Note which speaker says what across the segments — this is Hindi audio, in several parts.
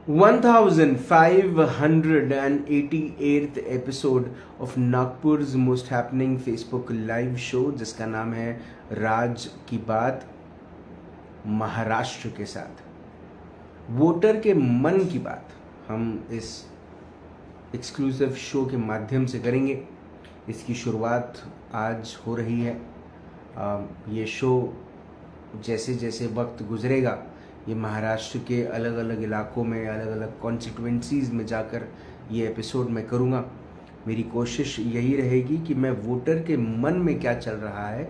Speaker 1: 1588th एपिसोड ऑफ नागपुर's most happening Facebook live show, जिसका नाम है राज की बात, महाराष्ट्र के साथ वोटर के मन की बात हम इस एक्सक्लूसिव शो के माध्यम से करेंगे। इसकी शुरुआत आज हो रही है। ये शो जैसे जैसे वक्त गुजरेगा ये महाराष्ट्र के अलग अलग इलाकों में, अलग अलग कॉन्स्टिट्यूएंसीज़ में जाकर ये एपिसोड मैं करूँगा। मेरी कोशिश यही रहेगी कि मैं वोटर के मन में क्या चल रहा है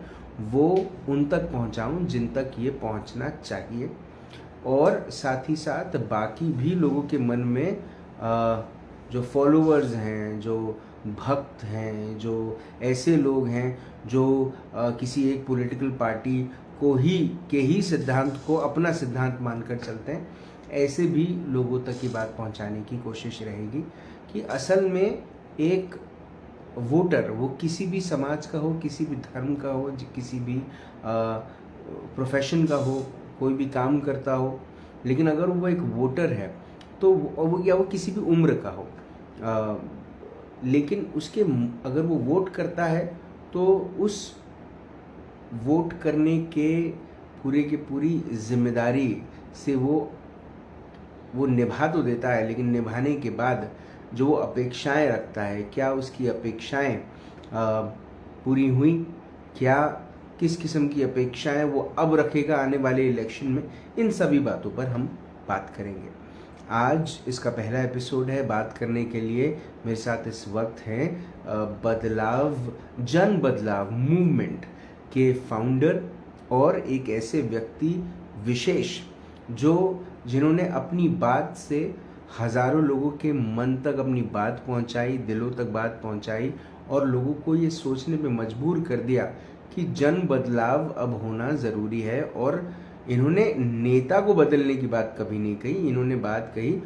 Speaker 1: वो उन तक पहुँचाऊँ जिन तक ये पहुँचना चाहिए, और साथ ही साथ बाकी भी लोगों के मन में जो फॉलोअर्स हैं, जो भक्त हैं, जो ऐसे लोग हैं जो किसी एक पॉलिटिकल पार्टी को ही सिद्धांत को अपना सिद्धांत मानकर चलते हैं, ऐसे भी लोगों तक ये बात पहुंचाने की कोशिश रहेगी कि असल में एक वोटर, वो किसी भी समाज का हो, किसी भी धर्म का हो, किसी भी प्रोफेशन का हो, कोई भी काम करता हो, लेकिन अगर वो एक वोटर है तो वो किसी भी उम्र का हो, लेकिन उसके अगर वो वोट करता है तो उस वोट करने के पूरे की पूरी जिम्मेदारी से वो निभा तो देता है, लेकिन निभाने के बाद जो वो अपेक्षाएं रखता है, क्या उसकी अपेक्षाएं पूरी हुई, क्या किस किस्म की अपेक्षाएं वो अब रखेगा आने वाले इलेक्शन में, इन सभी बातों पर हम बात करेंगे। आज इसका पहला एपिसोड है। बात करने के लिए मेरे साथ इस वक्त हैं जन बदलाव मूवमेंट के फाउंडर और एक ऐसे व्यक्ति विशेष जिन्होंने अपनी बात से हजारों लोगों के मन तक अपनी बात पहुंचाई, दिलों तक बात पहुंचाई, और लोगों को ये सोचने पे मजबूर कर दिया कि जन बदलाव अब होना ज़रूरी है। और इन्होंने नेता को बदलने की बात कभी नहीं कही, इन्होंने बात कही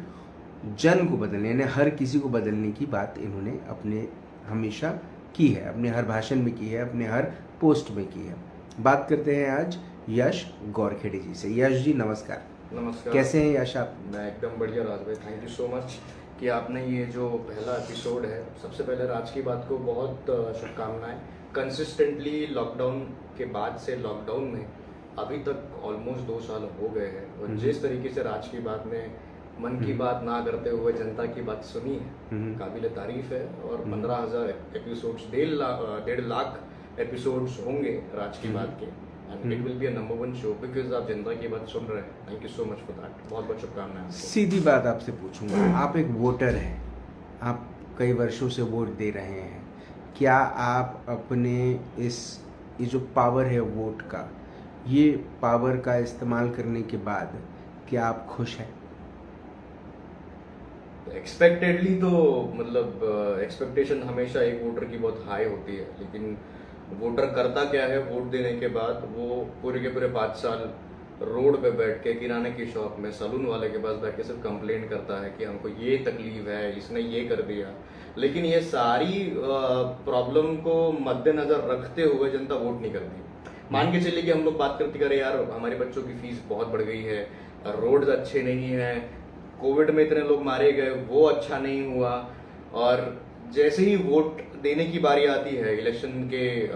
Speaker 1: जन को बदलने, यानी हर किसी को बदलने की बात इन्होंने अपने हमेशा की है, अपने हर भाषण में की है, अपने हर पोस्ट में की है। बात करते हैं आज यश गौरखेड़े जी से। यश जी नमस्कार।
Speaker 2: नमस्कार।
Speaker 1: कैसे हैं यश आप?
Speaker 2: मैं एकदम बढ़िया राज भाई, थैंक यू सो मच कि आपने ये जो पहला एपिसोड है, सबसे पहले राज की बात को बहुत शुभकामनाएं। कंसिस्टेंटली लॉकडाउन के बाद से लॉकडाउन में अभी तक ऑलमोस्ट 2 साल हो गए हैं, और जिस तरीके से राज की बात ने मन की बात ना करते हुए जनता की बात सुनी है, काबिल तारीफ है। और 15,000 एपिसोड्स, 1.5 लाख एपिसोड्स होंगे राज की बात के, and it will be a number 1 show because आप जनता की बात सुन रहे हैं। Thank you so much for that. बहुत बहुत शुभकामनाएं।
Speaker 1: सीधी बात आपसे पूछूंगा, आप एक वोटर हैं, आप कई वर्षों से वोट दे रहे हैं, क्या आप अपने ये जो पावर है वोट का, ये पावर का इस्तेमाल करने के बाद क्या आप खुश हैं?
Speaker 2: एक्सपेक्टेडली तो मतलब एक्सपेक्टेशन हमेशा एक वोटर की बहुत हाई होती है, लेकिन वोटर करता क्या है वोट देने के बाद? वो पूरे के पूरे 5 साल रोड पे बैठ के, किराने की शॉप में, सलून वाले के पास बैठ के सिर्फ कंप्लेंट करता है कि हमको ये तकलीफ है, इसने ये कर दिया। लेकिन ये सारी प्रॉब्लम को मद्देनजर रखते हुए जनता वोट नहीं करती। मान के चलिए कि हम लोग बात करते करें, यार हमारे बच्चों की फीस बहुत बढ़ गई है, रोड अच्छे नहीं है, कोविड में इतने लोग मारे गए, वो अच्छा नहीं हुआ, और जैसे ही वोट देने की बारी आती है इलेक्शन के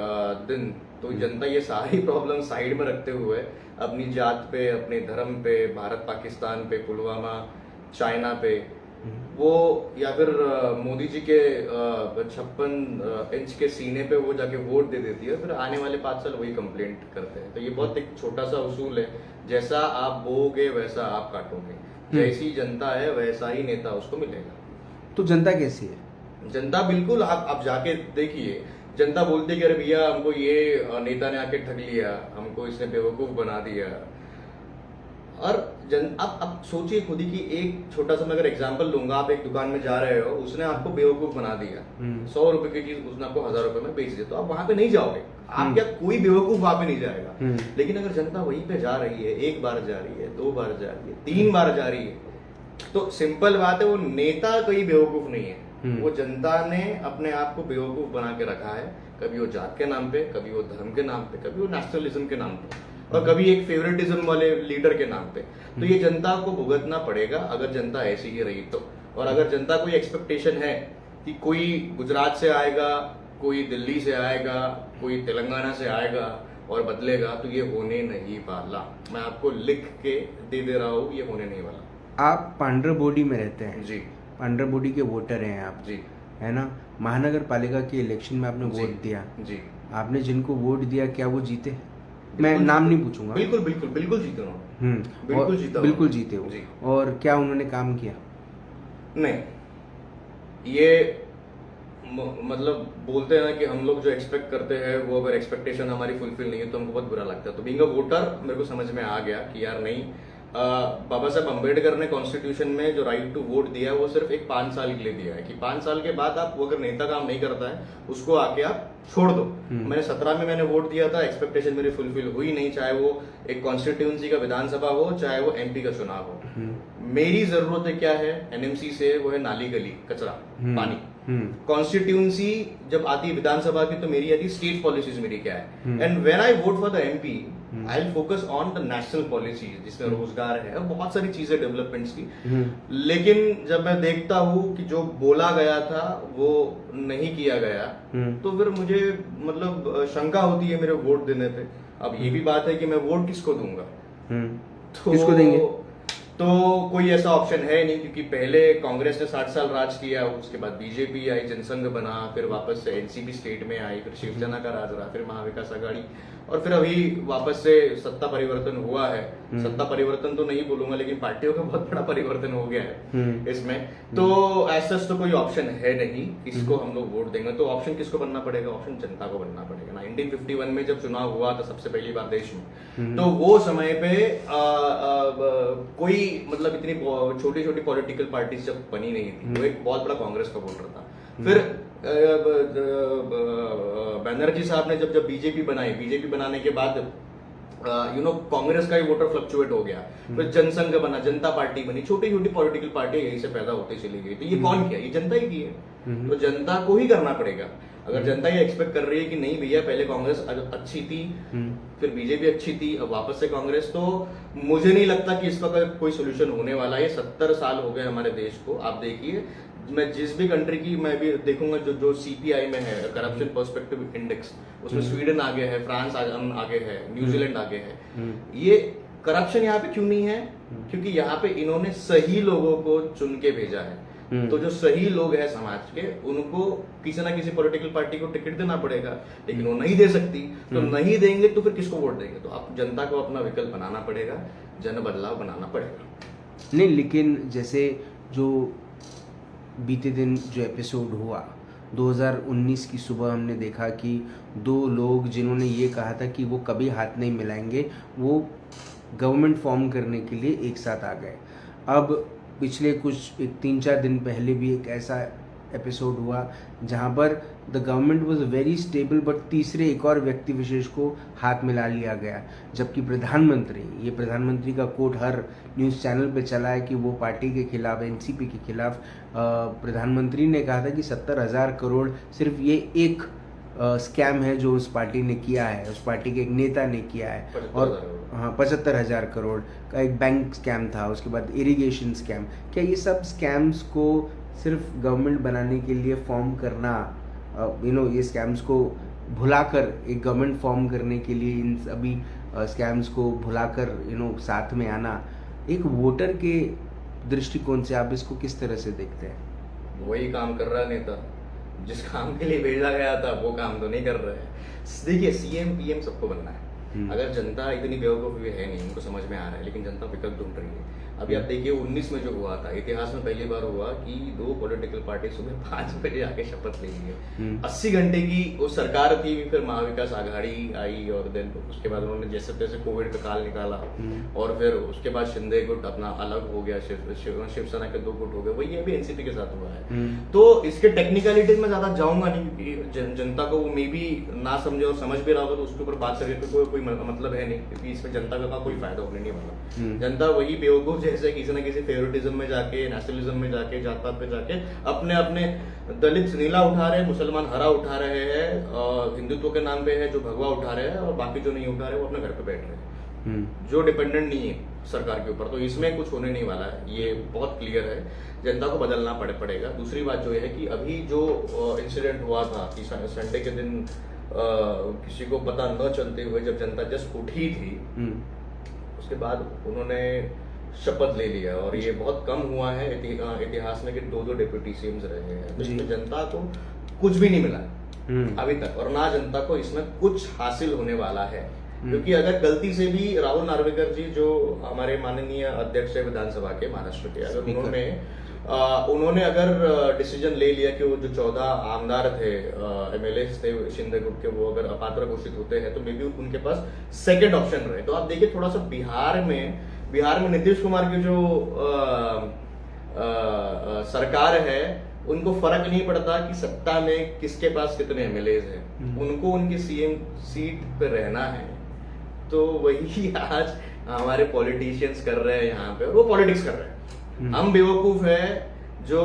Speaker 2: दिन, तो जनता ये सारी प्रॉब्लम साइड में रखते हुए अपनी जात पे, अपने धर्म पे, भारत पाकिस्तान पे, पुलवामा, चाइना पे, वो या फिर मोदी जी के 56 इंच के सीने पे वो जाके वोट दे देती है। फिर आने वाले 5 साल वही कंप्लेंट करते हैं। तो ये बहुत एक छोटा सा उसूल है, जैसा आप बोओगे वैसा आप काटोगे, जैसी जनता है वैसा ही नेता उसको मिलेगा।
Speaker 1: तो जनता कैसी है?
Speaker 2: जनता बिल्कुल, आप जाके देखिए, जनता बोलती है कि अरे भैया हमको ये नेता ने आके ठग लिया, हमको इसने बेवकूफ बना दिया। और अब सोचिए खुद ही कि एक छोटा सा मैं अगर एग्जांपल लूंगा, आप एक दुकान में जा रहे हो, उसने आपको बेवकूफ बना दिया, 100 रुपए की चीज उसने आपको 1000 रुपए में बेच दिया, तो आप वहां पे नहीं जाओगे। आप क्या, कोई बेवकूफ वहां पे नहीं जाएगा। लेकिन अगर जनता वहीं पे जा रही है, 1 बार जा रही है, 2 बार जा रही है, 3 बार जा रही है, तो सिंपल बात है, वो नेता कोई बेवकूफ नहीं है, वो जनता ने अपने आप को बेवकूफ बना के रखा है। कभी वो जात के नाम पे, कभी वो धर्म के नाम पे, कभी वो नेशनलिज्म के नाम पे। और कभी एक फेवरेटिज्म वाले लीडर के नाम पे। तो ये जनता को भुगतना पड़ेगा अगर जनता ऐसी ही रही तो। और अगर जनता को एक्सपेक्टेशन है कि कोई गुजरात से आएगा, कोई दिल्ली से आएगा, कोई तेलंगाना से आएगा और बदलेगा, तो ये होने नहीं वाला। मैं आपको लिख के दे रहा हूँ, ये होने नहीं वाला।
Speaker 1: आप पांड्रबोडी में रहते हैं
Speaker 2: जी,
Speaker 1: पांड्रबोडी के वोटर हैं आप,
Speaker 2: जी,
Speaker 1: है ना। महानगर पालिका के इलेक्शन में आपने
Speaker 2: जी,
Speaker 1: वोट दिया,
Speaker 2: जी।
Speaker 1: आपने जिनको वोट दिया क्या वो जीते? मैं
Speaker 2: बिल्कुल
Speaker 1: नाम
Speaker 2: जीता।
Speaker 1: नहीं पूछूंगा।
Speaker 2: बिल्कुल बिल्कुल बिल्कुल जीता हूँ। बिल्कुल
Speaker 1: और
Speaker 2: जीता
Speaker 1: बिल्कुल
Speaker 2: हूँ।
Speaker 1: जीते हो।
Speaker 2: जी।
Speaker 1: और क्या उन्होंने काम किया?
Speaker 2: नहीं, ये मतलब बोलते हैं ना कि हम लोग जो एक्सपेक्ट करते हैं वो अगर एक्सपेक्टेशन हमारी फुलफिल नहीं है तो हमको बहुत बुरा लगता है। तो बीइंग अ वोटर मेरे को समझ में आ गया कि यार नहीं, बाबा साहब अम्बेडकर ने कॉन्स्टिट्यूशन में जो राइट टू वोट दिया है वो सिर्फ एक 5 साल के लिए दिया है कि 5 साल के बाद आप अगर नेता काम नहीं करता है उसको आके आप छोड़ दो। मैंने 17 में मैंने वोट दिया था, एक्सपेक्टेशन मेरी फुलफिल हुई नहीं, चाहे वो एक कॉन्स्टिट्यूंसी का विधानसभा हो चाहे वो एमपी का चुनाव हो। मेरी जरूरत क्या है एनएमसी से, वो है नाली गली कचरा पानी। कॉन्स्टिट्यूंसी जब आती है विधानसभा की तो मेरी आती स्टेट पॉलिसीज मेरी क्या है। And when I vote for the MP I will focus on the national policies जिसमें रोजगार है और बहुत सारी चीजें डेवलपमेंट्स की। लेकिन जब मैं देखता हूँ कि जो बोला गया था वो नहीं किया गया तो फिर मुझे मतलब शंका होती है मेरे वोट देने पे। अब ये भी बात है कि मैं वोट किसको दूंगा, तो
Speaker 1: किसको देंगे?
Speaker 2: तो कोई ऐसा ऑप्शन है नहीं, क्योंकि पहले कांग्रेस ने 60 साल राज किया, उसके बाद बीजेपी आई, जनसंघ बना, फिर वापस से एनसीपी स्टेट में आई, फिर शिवसेना का राज रहा, फिर महाविकास आघाड़ी, और फिर अभी वापस से सत्ता परिवर्तन हुआ है। सत्ता परिवर्तन तो नहीं बोलूंगा लेकिन पार्टियों का बहुत बड़ा परिवर्तन हो गया है इसमें। तो ऐसा तो कोई ऑप्शन है नहीं किसको हम लोग वोट देंगे। तो ऑप्शन किसको बनना पड़ेगा? ऑप्शन जनता को बनना पड़ेगा। 1951 में जब चुनाव हुआ था सबसे पहली बार देश में, तो वो समय पे कोई मतलब इतनी छोटी छोटी पॉलिटिकल पार्टीज जब बनी नहीं थी, वो एक बहुत बड़ा कांग्रेस का वोटर था। फिर बनर्जी साहब ने जब बीजेपी बनाई, बीजेपी बनाने के बाद कांग्रेस का ही वोटर फ्लक्चुएट हो गया, फिर जनसंघ बना, जनता पार्टी बनी, छोटी छोटी पॉलिटिकल पार्टी यही से पैदा होती चली गई। तो ये कौन किया? ये जनता ही की है। तो जनता को ही करना पड़ेगा। अगर जनता ये एक्सपेक्ट कर रही है कि नहीं भैया पहले कांग्रेस अच्छी थी, फिर बीजेपी अच्छी थी, अब वापस से कांग्रेस, तो मुझे नहीं लगता कि इसका कोई सोल्यूशन होने वाला है। ये 70 साल हो गए हमारे देश को। आप देखिए, मैं जिस भी कंट्री की मैं भी देखूंगा जो सीपीआई में है, करप्शन पर्सपेक्टिव इंडेक्स, उसमें स्वीडन आगे है, फ्रांस आगे है, न्यूजीलैंड आगे है। ये करप्शन यहाँ पे क्यों नहीं है? क्योंकि यहाँ पे इन्होंने सही लोगों को चुन के भेजा है। तो जो सही लोग हैं समाज के, उनको किसी ना किसी पॉलिटिकल पार्टी को टिकट देना पड़ेगा, लेकिन वो नहीं दे सकती। तो नहीं देंगे तो फिर किसको वोट देंगे? तो आप जनता को अपना विकल्प बनाना पड़ेगा, जन बदलाव बनाना पड़ेगा।
Speaker 1: नहीं, लेकिन जैसे जो बीते दिन जो एपिसोड हुआ 2019 की सुबह, हमने देखा कि 2 लोग जिन्होंने ये कहा था कि वो कभी हाथ नहीं मिलाएंगे, वो गवर्नमेंट फॉर्म करने के लिए एक साथ आ गए। अब पिछले कुछ 3-4 दिन पहले भी एक ऐसा एपिसोड हुआ जहां पर the government was very stable, but तीसरे एक और व्यक्ति विशेष को हाथ मिला लिया गया। जबकि प्रधानमंत्री का कोट हर न्यूज़ चैनल पे चला है कि वो पार्टी के खिलाफ, एनसीपी के खिलाफ। प्रधानमंत्री ने कहा था कि 70,000 करोड़ सिर्फ ये एक स्कैम है जो उस पार्टी ने किया है, उस पार्टी के एक नेता ने किया है। और 75,000 करोड़ का एक बैंक स्कैम था, उसके बाद इरिगेशन स्कैम। क्या ये सब स्कैम्स को सिर्फ गवर्नमेंट बनाने के लिए फॉर्म करना, ये स्कैम्स को भुलाकर एक गवर्नमेंट फॉर्म करने के लिए इन सभी स्कैम्स को भुलाकर साथ में आना, एक वोटर के दृष्टिकोण से आप इसको किस तरह से देखते हैं?
Speaker 2: वही काम कर रहा है नेता, जिस काम के लिए भेजा गया था वो काम तो नहीं कर रहा है। देखिए, सीएम पीएम सबको बनना है। अगर जनता इतनी बेवकूफ भी है नहीं, उनको समझ में आ रहा है, लेकिन जनता विकल्प ढूंढ रही है। अभी आप देखिए 19 में जो हुआ था, इतिहास में पहली बार हुआ कि 2 पॉलिटिकल पार्टी सुबह 5 बजे आके शपथ ले ली है। 80 घंटे की वो सरकार थी, फिर महाविकास आघाड़ी आई और देन उसके बाद उन्होंने जैसे तैसे कोविड का काल निकाला, और फिर उसके बाद शिंदे गुट अपना अलग हो गया, शिवसेना के 2 गुट हो गए। वही अभी एनसीपी के साथ हुआ है। तो इसके टेक्निकलिटीज में ज्यादा जाऊंगा नहीं, क्योंकि जनता को वो मे भी ना समझे, और समझ भी रहा होगा तो उसके ऊपर बात करके कोई मतलब है नहीं, क्योंकि इसमें जनता का कोई फायदा होने नहीं वाला। जनता वही बेवकूफ जैसे किसी ना किसी फेवरेटिज्म में जाके, नेशनलिज्म में जाके, जात पात पे जाके अपने अपने दलित नीला उठा रहे हैं, मुसलमान हरा उठा रहे हैं, हिंदुत्व के नाम पे है जो भगवा उठा रहे हैं, और बाकी जो नहीं उठा रहे वो अपने घर पे बैठ रहे हैं। जो डिपेंडेंट नहीं है सरकार के ऊपर, तो इसमें कुछ होने नहीं वाला है, ये बहुत क्लियर है। जनता को बदलना पड़ेगा। दूसरी बात जो है कि अभी जो इंसिडेंट हुआ था कि संडे के दिन किसी को पता न चलते हुए जब जनता जस्ट उठी थी, उसके बाद उन्होंने शपथ ले लिया, और ये बहुत कम हुआ है इतिहास में कि दो डिप्यूटी सीएम्स रहे हैं, तो इसमें जनता को कुछ भी नहीं मिला अभी तक, और ना जनता को इसमें कुछ हासिल होने वाला है। क्योंकि अगर गलती से भी राहुल नार्वेकर जी, जो हमारे माननीय अध्यक्ष है विधानसभा के महाराष्ट्र के, अगर उन्होंने अगर डिसीजन ले लिया कि वो जो 14 आमदार थे, एमएलए थे शिंदे ग्रुप के, वो अगर अपात्र घोषित होते हैं तो मे बी उनके पास सेकंड ऑप्शन रहे। तो आप देखिए थोड़ा सा बिहार में नीतीश कुमार की जो सरकार है, उनको फर्क नहीं पड़ता कि सत्ता में किसके पास कितने एमएलए हैं, उनको उनकी सीएम सीट पे रहना है। तो वही आज हमारे पॉलिटिशियंस कर रहे हैं यहाँ पे, और वो पॉलिटिक्स कर रहे हैं। हम बेवकूफ है जो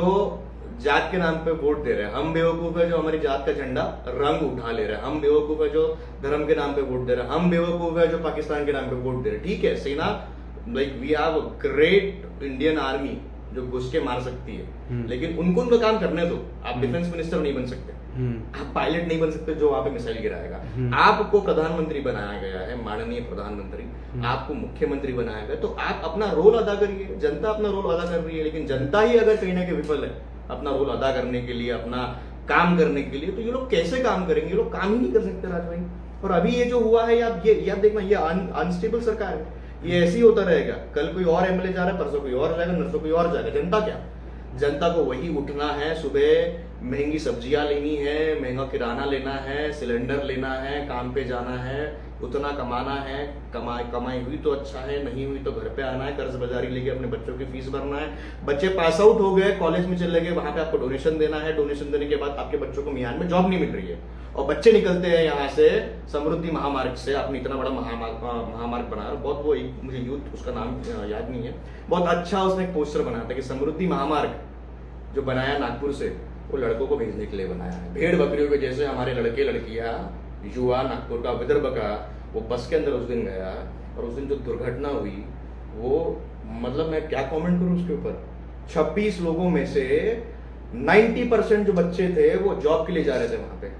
Speaker 2: जात के नाम पे वोट दे रहे हैं, हम बेवकूफ है जो हमारी जात का झंडा रंग उठा ले रहे हैं, हम बेवकूफ है जो धर्म के नाम पे वोट दे रहे हैं, हम बेवकूफ है जो पाकिस्तान के नाम पे वोट दे रहे हैं। ठीक है, सेना, like we have a great Indian army जो घुस के मार सकती है, लेकिन उनका काम करने दो। आप डिफेंस मिनिस्टर नहीं बन सकते, आप पायलट नहीं बन सकते जो वहां पे मिसाइल गिराएगा। आपको प्रधानमंत्री बनाया गया है, माननीय प्रधानमंत्री, आपको मुख्यमंत्री बनाया गया, तो आप अपना रोल अदा करिए। जनता अपना रोल अदा कर रही है, लेकिन जनता ही अगर कहीं ना कहीं विफल है अपना रोल अदा करने के लिए, अपना काम करने के लिए, तो ये लोग कैसे काम करेंगे? ये लोग काम ही नहीं कर सकते राज भाई। और अभी ये जो हुआ है, आप देखना, ये अनस्टेबल सरकार है, ये ऐसे ही होता रहेगा। कल कोई और एमएलए जा रहा है, परसों कोई और जाएगा, नरसों कोई और जाएगा। जनता क्या, जनता को वही उठना है, सुबह महंगी सब्जियां लेनी है, महंगा किराना लेना है, सिलेंडर लेना है, काम पे जाना है, उतना कमाना है, कमाई हुई तो अच्छा है, नहीं हुई तो घर पे आना है, कर्ज बाजारी लेके अपने बच्चों की फीस भरना है। बच्चे पास आउट हो गए, कॉलेज में चले गए, वहां पे आपको डोनेशन देना है, डोनेशन देने के बाद आपके बच्चों को मियान में जॉब नहीं मिल रही है, और बच्चे निकलते हैं यहाँ से समृद्धि महामार्ग से। आपने इतना बड़ा महामार्ग बनाया, बहुत वो मुझे यूथ उसका नाम याद नहीं है, बहुत अच्छा उसने एक पोस्टर बनाया था कि समृद्धि महामार्ग जो बनाया नागपुर से, वो लड़कों को भेजने के लिए बनाया है। भेड़ बकरियों के जैसे हमारे लड़के लड़कियां, युवा नागपुर का, विदर्भ का, वो बस के अंदर उस दिन गया, और उस दिन जो दुर्घटना हुई, वो मतलब मैं क्या कमेंट करूं उसके ऊपर। 26 लोगों में से 90% जो बच्चे थे वो जॉब के लिए जा रहे थे वहां पे,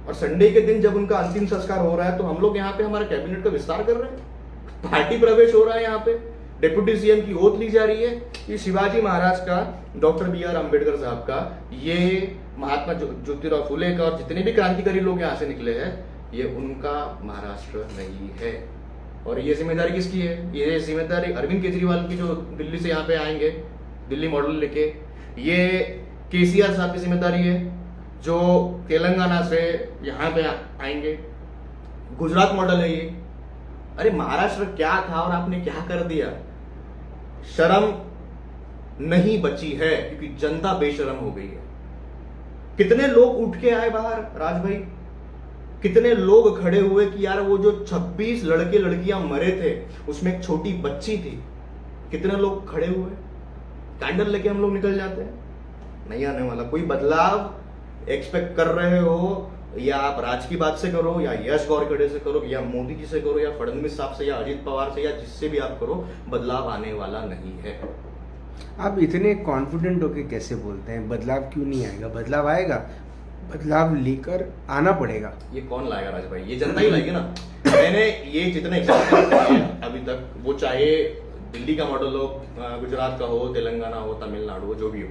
Speaker 2: और संडे के दिन जब उनका अंतिम संस्कार हो रहा है, तो हम लोग यहाँ पे हमारे कैबिनेट का विस्तार कर रहे हैं, पार्टी प्रवेश हो रहा है, यहाँ पे डिप्यूटी सीएम की ओथ ली जा रही है। ये शिवाजी महाराज का, डॉक्टर बी आर अम्बेडकर साहब का, ये महात्मा ज्योतिराव फुले का, और जितने भी क्रांतिकारी लोग यहाँ से निकले हैं, ये उनका महाराष्ट्र नहीं है। और ये जिम्मेदारी किसकी है? ये जिम्मेदारी अरविंद केजरीवाल की, जो दिल्ली से यहाँ पे आएंगे, दिल्ली मॉडल लेके। ये केसीआर साहब की जिम्मेदारी है, जो तेलंगाना से यहाँ पे आएंगे। गुजरात मॉडल है ये। अरे महाराष्ट्र क्या था और आपने क्या कर दिया? शर्म नहीं बची है, क्योंकि जनता बेशरम हो गई है। कितने लोग उठ के आए बाहर राज भाई, कितने लोग खड़े हुए कि यार वो जो 26 लड़के लड़कियां मरे थे, उसमें एक छोटी बच्ची थी। कितने लोग खड़े हुए? कैंडल लेके हम लोग निकल जाते हैं। नहीं आने वाला कोई बदलाव एक्सपेक्ट कर रहे हो, या आप राज की बात से करो, या यश गौरखड़े से करो, या मोदी जी से करो, या फडणवीस साहब से, या अजित पवार से, या जिससे भी आप करो, बदलाव आने वाला नहीं है।
Speaker 1: आप इतने कॉन्फिडेंट होके कैसे बोलते हैं बदलाव क्यों नहीं आएगा? बदलाव आएगा, बदलाव लेकर आना पड़ेगा।
Speaker 2: ये कौन लाएगा राज भाई? ये जनता ही लाएगी ना। मैंने ये जितने एग्जाम्पल अभी तक, वो चाहे दिल्ली का मॉडल हो, गुजरात का हो, तेलंगाना हो, तमिलनाडु हो, जो भी हो,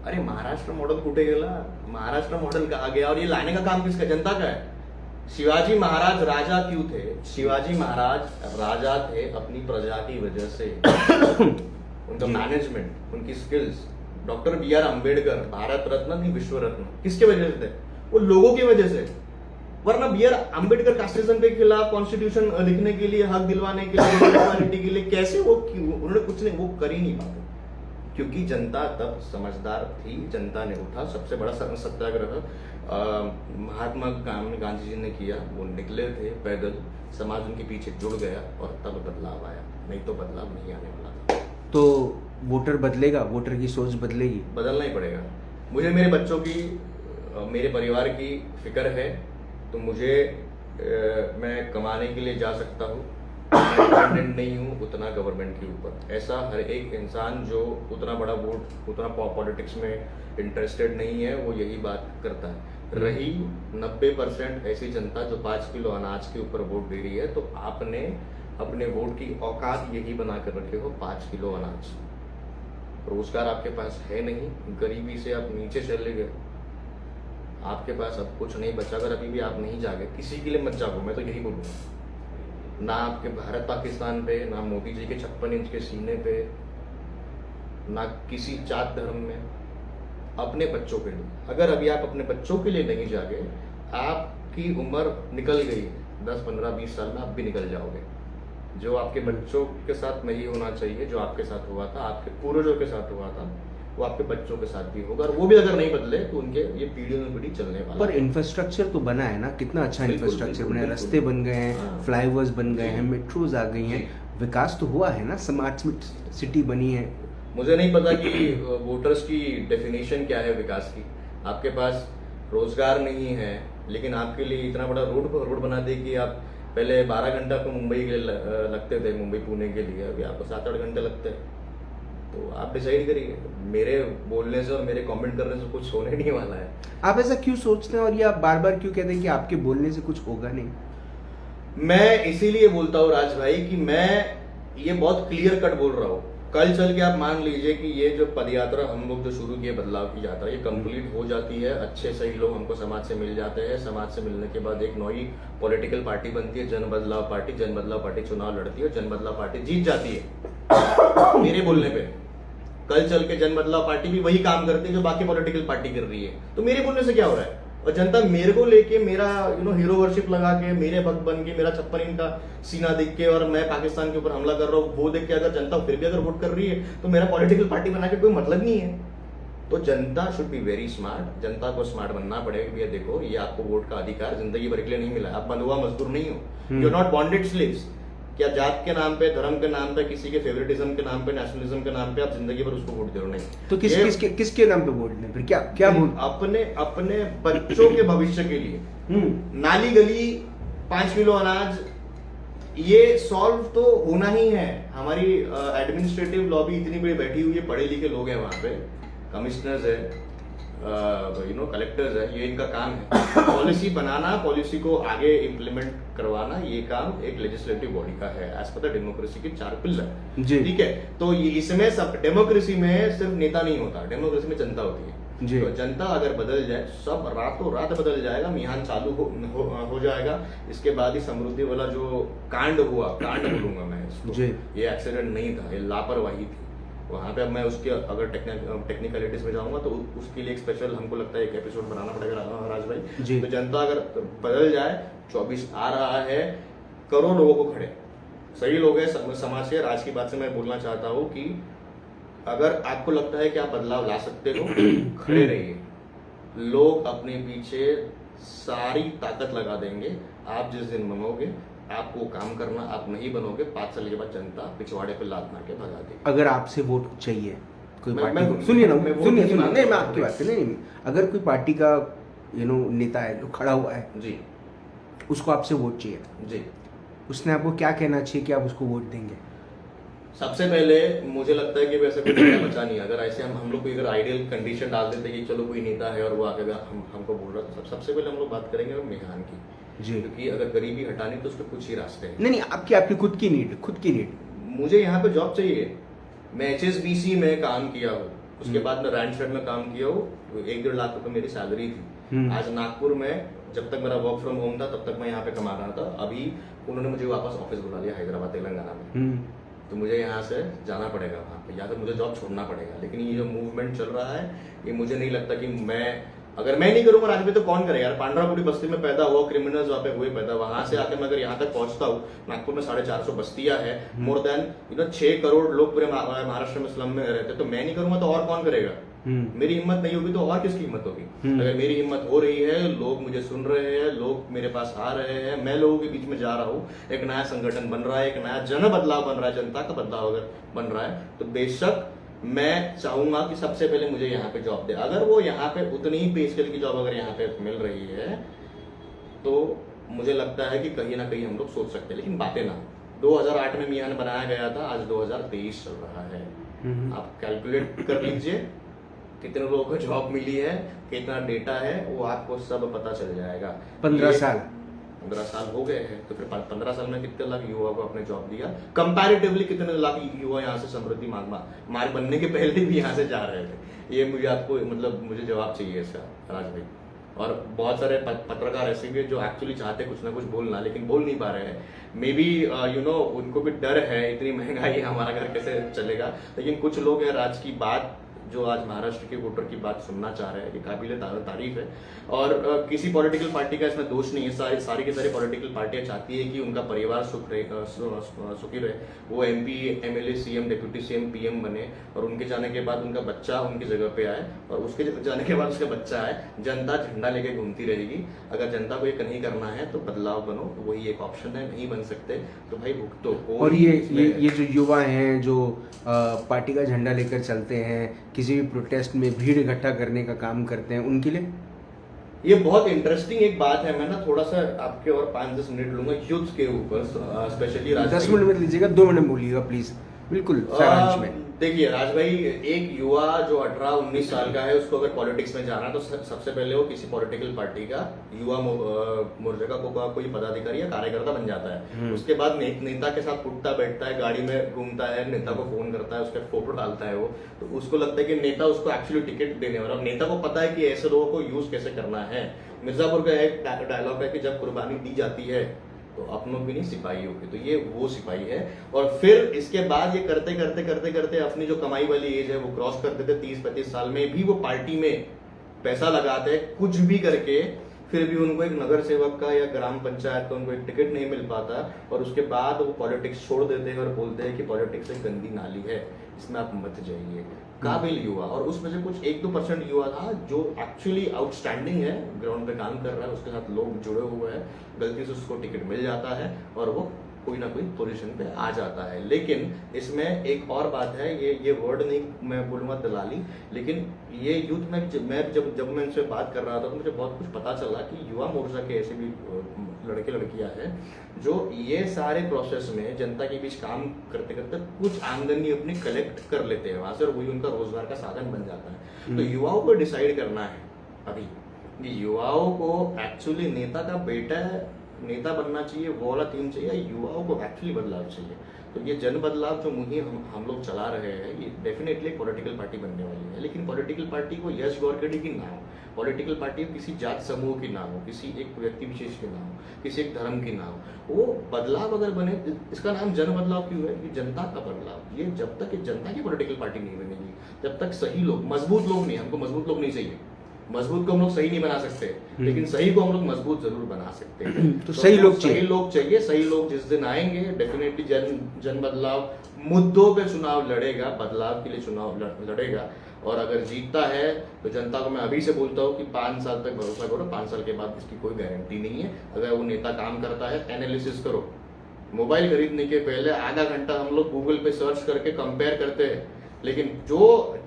Speaker 2: अरे महाराष्ट्र मॉडल कुठे गेला? महाराष्ट्र मॉडल कहा गया, और ये लाने का काम किसका? जनता का है। शिवाजी महाराज राजा क्यों थे? शिवाजी महाराज राजा थे अपनी प्रजा की वजह से। उनका मैनेजमेंट, उनकी skills. Doctor B R Ambedkar Bharat Ratna नहीं, विश्व रत्न, किसके वजह से थे? वो लोगों की वजह से। वरना बी आर अम्बेडकर कास्टिज्म के खिलाफ कॉन्स्टिट्यूशन लिखने के लिए, हक दिलवाने के लिए, इक्वालिटी के लिए, कैसे वो, उन्होंने कुछ नहीं, वो कर ही नहीं पाते, क्योंकि जनता तब समझदार थी। जनता ने उठा। सबसे बड़ा सत्याग्रह महात्मा गांधी जी ने किया, वो निकले थे पैदल, समाज उनके पीछे जुड़ गया, और तब बदलाव आया, नहीं तो बदलाव नहीं आने वाला था।
Speaker 1: तो वोटर बदलेगा, वोटर की सोच बदलेगी,
Speaker 2: बदलना ही पड़ेगा। मुझे मेरे बच्चों की, मेरे परिवार की फिक्र है, तो मुझे मैं कमाने के लिए जा सकता हूँ, डिपेंडेंट नहीं हूँ उतना गवर्नमेंट के ऊपर। ऐसा हर एक इंसान जो उतना बड़ा वोट, उतना पॉलिटिक्स में इंटरेस्टेड नहीं है, वो यही बात करता है। रही 90% ऐसी जनता जो 5 किलो अनाज के ऊपर वोट दे रही है, तो आपने अपने वोट की औकात यही बना कर रखे हो 5 किलो अनाज। रोजगार आपके पास है नहीं, गरीबी से आप नीचे चले गए, आपके पास अब कुछ नहीं बचा। अगर अभी भी आप नहीं जागे, किसी के लिए मत जागो, मैं तो यही बोलूँगा। ना आपके भारत पाकिस्तान पे, ना मोदी जी के 56 इंच के सीने पे, ना किसी जात धर्म में, अपने बच्चों के लिए। अगर अभी आप अपने बच्चों के लिए नहीं जागे, आपकी उम्र निकल गई है, 10, 15, 20 साल में आप भी निकल जाओगे। जो आपके बच्चों के साथ नहीं होना चाहिए, जो आपके साथ हुआ था, आपके पूर्वजों के साथ हुआ था, वो आपके बच्चों के साथ भी होगा। और वो भी अगर नहीं बदले तो उनके ये पीढ़ियों में पीढ़ी चलने वाला।
Speaker 1: पर इंफ्रास्ट्रक्चर तो बना है ना, कितना अच्छा इंफ्रास्ट्रक्चर बना है, रास्ते बन गए हैं, फ्लाईओवर्स बन गए हैं, मेट्रोज आ गई हैं, विकास तो हुआ है ना, स्मार्ट सिटी बनी है।
Speaker 2: मुझे नहीं पता कि वोटर्स की डेफिनेशन क्या है विकास की। आपके पास रोजगार नहीं है, लेकिन आपके लिए इतना बड़ा रोड बना दे कि आप पहले 12 घंटे आपको मुंबई के लिए लगते थे, मुंबई पुणे के लिए, अभी आपको 7-8 घंटे लगते हैं। तो आप डिसाइड करिए, मेरे बोलने से और मेरे कमेंट करने से कुछ होने नहीं वाला है।
Speaker 1: आप ऐसा क्यों सोचते हैं, और ये आप बार बार क्यों कहते हैं कि आपके बोलने से कुछ होगा नहीं?
Speaker 2: मैं इसीलिए बोलता हूँ राज भाई कि मैं ये बहुत क्लियर कट बोल रहा हूँ। कल चल के आप मान लीजिए कि ये जो पदयात्रा हम लोग जो शुरू किए, बदलाव की यात्रा, ये कंप्लीट हो जाती है, अच्छे सही लोग हमको समाज से मिल जाते हैं, समाज से मिलने के बाद एक नई पॉलिटिकल पार्टी बनती है, जन बदलाव पार्टी। जन बदलाव पार्टी चुनाव लड़ती है, जन बदलाव पार्टी जीत जाती है मेरे बोलने पे। कल चल के जन बदलाव पार्टी भी वही काम करती है जो बाकी पॉलिटिकल पार्टी कर रही है। तो मेरे बोलने से क्या हो रहा है? और जनता मेरे को लेके, मेरा हीरो वर्शिप लगा के, मेरे भक्त बन के, मेरा 56 इंच का सीना दिख के, और मैं पाकिस्तान के ऊपर हमला कर रहा हूँ, वो देख के अगर जनता फिर भी अगर वोट कर रही है, तो मेरा पॉलिटिकल पार्टी बना के कोई मतलब नहीं है। तो जनता शुड बी वेरी स्मार्ट। जनता को स्मार्ट बनना पड़ेगा। भैया देखो, ये आपको वोट का अधिकार जिंदगी भर के लिए नहीं मिला। आप बंधुआ मजदूर नहीं हो, you are not bonded slaves. क्या जात के नाम पे, धर्म के नाम पे, किसी के फेवरेटिज्म के नाम पे, नेशनलिज्म के नाम पे आप जिंदगी भर उसको वोट दे रहे हो? नहीं। तो
Speaker 1: किसके नाम पे वोट दें? फिर क्या
Speaker 2: अपने बच्चों के भविष्य के लिए। नाली गली, 5 किलो अनाज, ये सॉल्व तो होना ही है। हमारी एडमिनिस्ट्रेटिव लॉबी इतनी बड़ी बैठी हुई है, पढ़े लिखे लोग हैं वहां पे, कमिश्नर्स है, कलेक्टर्स है, ये इनका काम है। पॉलिसी बनाना, पॉलिसी को आगे इम्प्लीमेंट करवाना, ये काम एक लेजिस्लेटिव बॉडी का है, एज पर द डेमोक्रेसी के 4 पिलर। ठीक है, तो इसमें सब, डेमोक्रेसी में सिर्फ नेता नहीं होता, डेमोक्रेसी में जनता होती है। तो जनता अगर बदल जाए, सब रातों रात बदल जाएगा, मिहान चालू हो जाएगा। इसके बाद ही समृद्धि वाला जो कांड हुआ, कांड बोलूंगा मैं इसको, ये एक्सीडेंट नहीं था, ये लापरवाही थी। वहां पे अब मैं उसके अगर टेक्निकलिटीज में जाऊंगा तो उसके लिए एक स्पेशल हमको लगता है एक एपिसोड बनाना पड़ेगा राज भाई। तो जनता अगर बदल जाए, 24 आ रहा है, करो लोगों को खड़े, सही लोग हैं समाज के। आज की बात से मैं बोलना चाहता हूँ कि अगर आपको लगता है कि आप बदलाव ला सकते हो, खड़े रहिए। लोग अपने पीछे सारी ताकत लगा देंगे। आप जिस दिन मनोगे, आपको काम करना, आप नहीं बनोगे, 5 साल के बाद जनता पिछवाड़े पे लात मार के भगा देगी।
Speaker 1: अगर आपसे वोट चाहिए कोई पार्टी को, सुनिए नहीं, मैं आपकी बात नहीं, अगर कोई पार्टी का नेता है जो खड़ा हुआ है
Speaker 2: जी,
Speaker 1: उसको आपसे वोट चाहिए
Speaker 2: जी,
Speaker 1: उसने आपको क्या कहना चाहिए कि आप उसको वोट देंगे?
Speaker 2: सबसे पहले मुझे लगता है कि वैसे कुछ बचा नहीं। अगर ऐसे हम लोग कोई अगर आइडियल कंडीशन डाल देते कि चलो कोई नेता है और वो आके हमको बोल रहा है, सबसे पहले हम लोग बात करेंगे मिहान की जी। क्योंकि अगर गरीबी हटानी तो उसके कुछ ही रास्ते हैं।
Speaker 1: नहीं, आपकी खुद की नीड। मुझे
Speaker 2: यहाँ पे जॉब चाहिए। मैं HSBC में काम किया हूँ, उसके बाद मैं रैंडफेड में काम किया हूँ, 1-1.5 लाख रुपए मेरी सैलरी थी। आज नागपुर में जब तक मेरा वर्क फ्रॉम होम था तब तक मैं यहाँ पे कमा रहा था। अभी उन्होंने मुझे वापस ऑफिस बुला लिया हैदराबाद तेलंगाना में, तो मुझे यहाँ से जाना पड़ेगा वहाँ पे, या तो मुझे जॉब छोड़ना पड़ेगा। लेकिन ये जो मूवमेंट चल रहा है, ये मुझे नहीं लगता कि अगर मैं नहीं करूंगा राजनीति तो कौन करेगा यार। पांड्रापुरी बस्ती में पैदा हुआ, क्रिमिनल्स वहाँ पे हुए पैदा, वहां से आकर मैं अगर यहाँ तक पहुंचता हूँ, नागपुर में 450 बस्तियां है, मोर देन 6 करोड़ लोग पूरे महाराष्ट्र में स्लम में रहते, तो मैं नहीं करूंगा तो और कौन करेगा? मेरी हिम्मत नहीं होगी तो और किसकी हिम्मत होगी? अगर मेरी हिम्मत हो रही है, लोग मुझे सुन रहे हैं, लोग मेरे पास आ रहे हैं, मैं लोगों के बीच में जा रहा हूँ, एक नया संगठन बन रहा है, एक नया जन बदलाव बन रहा है, जनता का बदलाव अगर बन रहा है, तो बेशक मैं चाहूंगा कि सबसे पहले मुझे यहाँ पे जॉब दे। अगर वो यहाँ पे उतनी ही पे स्केल की जॉब अगर यहाँ पे मिल रही है, तो मुझे लगता है कि कहीं ना कहीं हम लोग सोच सकते हैं, लेकिन बातें ना। 2008 में मियाँ ने बनाया गया था, आज 2023 चल रहा है। आप कैलकुलेट कर लीजिए कितने लोगों को जॉब मिली है, कितना डेटा है, वो आपको सब पता चल जाएगा।
Speaker 1: 15 साल
Speaker 2: 15 साल हो गए हैं, तो फिर 15 साल में कितने लाख युवा को आपने जॉब दिया, कंपैरेटिवली कितने लाख युवा यहाँ से समृद्धि मार्ग बनने के पहले भी यहाँ से जा रहे थे। ये मुझे आपको मतलब मुझे जवाब चाहिए इसका राज भाई। और बहुत सारे पत्रकार ऐसे भी जो एक्चुअली चाहते कुछ ना कुछ बोलना, लेकिन बोल नहीं पा रहे हैं। मे बी उनको भी डर है, इतनी महंगाई, हमारा घर कैसे चलेगा। लेकिन कुछ लोग हैं राज की बात, जो आज महाराष्ट्र के वोटर की बात सुनना चाह रहे हैं, ये काबिल तारीफ है। और किसी पॉलिटिकल पार्टी का इसमें दोष नहीं है। सारी की सारी पॉलिटिकल पार्टियां चाहती है कि उनका परिवार सुखी रहे, वो MP MLA CM deputy CM PM बने, और उनके जाने के बाद उनका बच्चा उनकी जगह पे आए, और उसके जाने के बाद उसका बच्चा आए। जनता झंडा लेके घूमती रहेगी। अगर जनता को ये नहीं करना है तो बदलाव बनो, वही एक ऑप्शन है। नहीं बन सकते तो भाई भुगतो।
Speaker 1: और ये जो युवा हैं जो पार्टी का झंडा लेकर चलते हैं, किसी भी प्रोटेस्ट में भीड़ इकट्ठा करने का काम करते हैं, उनके लिए
Speaker 2: ये बहुत इंटरेस्टिंग एक बात है। मैं ना थोड़ा सा आपके और 5-10 मिनट लूंगा युद्ध के ऊपर, स्पेशली
Speaker 1: 10 मिनट मत लीजिएगा, 2 मिनट बोलिएगा प्लीज, बिल्कुल सारांश में।
Speaker 2: देखिए राज भाई, एक युवा जो 18-19 साल का है, उसको अगर पॉलिटिक्स में जाना है तो सबसे पहले वो किसी पॉलिटिकल पार्टी का युवा मोर्चा का कोई पदाधिकारी या कार्यकर्ता बन जाता है। उसके बाद नेता के साथ उठता बैठता है, गाड़ी में घूमता है, नेता को फोन करता है, उसका फोटो डालता है वो, तो उसको लगता है कि नेता उसको एक्चुअली टिकट देने वाला। नेता को पता है कि ऐसे लोगों को यूज कैसे करना है। मिर्जापुर का एक डायलॉग है कि जब कुर्बानी दी जाती है तो अपनों की नहीं सिपाहियों की, तो ये वो सिपाही है। और फिर इसके बाद ये करते करते करते करते अपनी जो कमाई वाली एज है वो क्रॉस कर देते। 30-35 साल में भी वो पार्टी में पैसा लगाते हैं, कुछ भी करके, फिर भी उनको एक नगर सेवक का या ग्राम पंचायत का उनको एक टिकट नहीं मिल पाता, और उसके बाद वो पॉलिटिक्स छोड़ देते हैं और बोलते हैं कि पॉलिटिक्स एक गंदी नाली है, इसमें आप मत जाइए। काबिल युवा, और उसमें से कुछ 1-2% युवा था जो एक्चुअली आउटस्टैंडिंग है, ग्राउंड पे काम कर रहा है, उसके साथ लोग जुड़े हुए हैं, गलती से उसको टिकट मिल जाता है और वो कोई ना कोई पोजीशन पे आ जाता है। लेकिन इसमें एक और बात है, ये वर्ड नहीं मैं बोलूंगा दलाली, लेकिन ये यूथ में जब मैं इनसे बात कर रहा था तो मुझे बहुत कुछ पता चला कि युवा मोर्चा के ऐसे भी लड़के लड़कियां हैं जो ये सारे प्रोसेस में जनता के बीच काम करते करते कुछ आमदनी अपनी कलेक्ट कर लेते हैं वहां से, और वही उनका रोजगार का साधन बन जाता है। तो युवाओं को डिसाइड करना है अभी कि युवाओं को एक्चुअली नेता का बेटा नेता बनना चाहिए, वो वाला थीम चाहिए, युवाओं को एक्चुअली बदलाव चाहिए। तो ये जन बदलाव जो मुहिम हम लोग चला रहे हैं, ये डेफिनेटली पॉलिटिकल पार्टी बनने वाली है। लेकिन पॉलिटिकल पार्टी को यश गौरखेड़ी की ना हो, पॉलिटिकल पार्टी किसी जात समूह की ना हो, किसी एक व्यक्ति विशेष की ना हो, किसी एक धर्म की ना हो। वो बदलाव अगर बने, इसका नाम जन बदलाव क्यों है कि जनता का बदलाव। ये जब तक जनता की पॉलिटिकल पार्टी नहीं बनेगी, जब तक सही लोग, मजबूत लोग नहीं, हमको मजबूत लोग नहीं चाहिए, मजबूत को हम लोग सही नहीं बना सकते, लेकिन सही को हम लोग मजबूत जरूर बना सकते हैं।
Speaker 1: तो सही लोग
Speaker 2: चाहिए। सही लोग जिस दिन आएंगे डेफिनेटली जन बदलाव मुद्दों पे चुनाव लड़ेगा, बदलाव के लिए चुनाव लड़ेगा। और अगर जीतता है तो जनता को मैं अभी से बोलता हूँ कि 5 साल तक भरोसा करो, 5 साल के बाद इसकी कोई गारंटी नहीं है। अगर वो नेता काम करता है, एनालिसिस करो। मोबाइल खरीदने के पहले आधा घंटा हम लोग गूगल पे सर्च करके कंपेयर करते हैं, लेकिन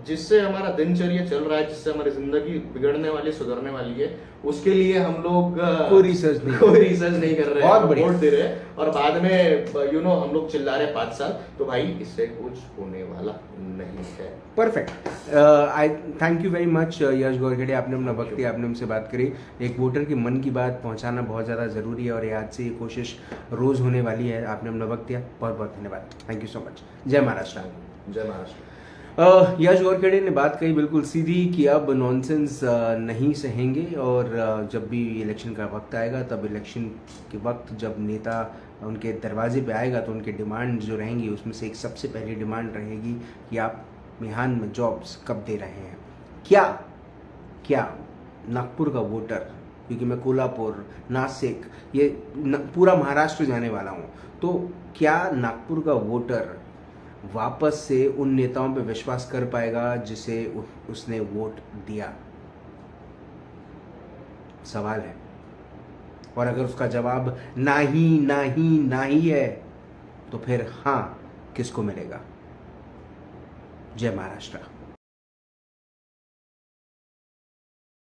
Speaker 2: जिससे हमारा दिनचर्या चल रहा है, जिससे हमारी जिंदगी बिगड़ने वाली, सुधरने वाली है, उसके लिए हम लोग
Speaker 1: कोई रिसर्च
Speaker 2: नहीं कर रहे हैं,
Speaker 1: वोट
Speaker 2: दे रहे हैं, और बाद में हम लोग चिल्ला रहे 5 साल। तो भाई इससे कुछ होने वाला नहीं है।
Speaker 1: Perfect. I thank you very much Yash Gaurkhede, आपने अपना वक्त दिया, आपने हमसे बात करी। एक वोटर के मन की बात पहुंचाना बहुत ज़्यादा ज़रूरी है, और ये आज से ये कोशिश रोज़ होने वाली है। आपने अपना वक्त दिया, बहुत बहुत धन्यवाद। Thank you so much. जय महाराष्ट्र।
Speaker 2: जय महाराष्ट्र।
Speaker 1: यश गौरखेड़े ने बात कही बिल्कुल सीधी कि अब नॉनसेंस नहीं सहेंगे, और जब भी इलेक्शन का वक्त आएगा, तब इलेक्शन के वक्त जब नेता उनके दरवाजे पे आएगा तो उनके डिमांड जो रहेंगी, उसमें से एक सबसे पहली डिमांड रहेगी कि आप मिहान में जॉब्स कब दे रहे हैं। क्या नागपुर का वोटर, क्योंकि मैं कोल्हापुर, नासिक, ये पूरा महाराष्ट्र जाने वाला हूँ, तो क्या नागपुर का वोटर वापस से उन नेताओं पे विश्वास कर पाएगा जिसे उसने वोट दिया? सवाल है। और अगर उसका जवाब नहीं है, तो फिर हाँ किसको मिलेगा? जय महाराष्ट्र।